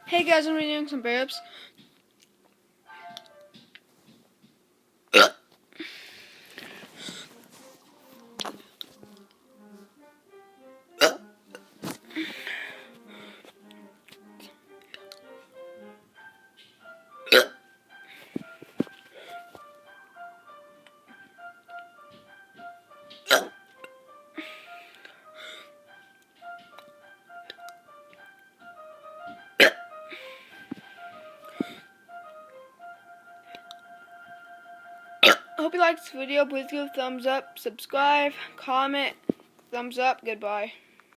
Hey guys, I'm doing some burps. I hope you liked this video. Please give a thumbs up, subscribe, comment, thumbs up. Goodbye.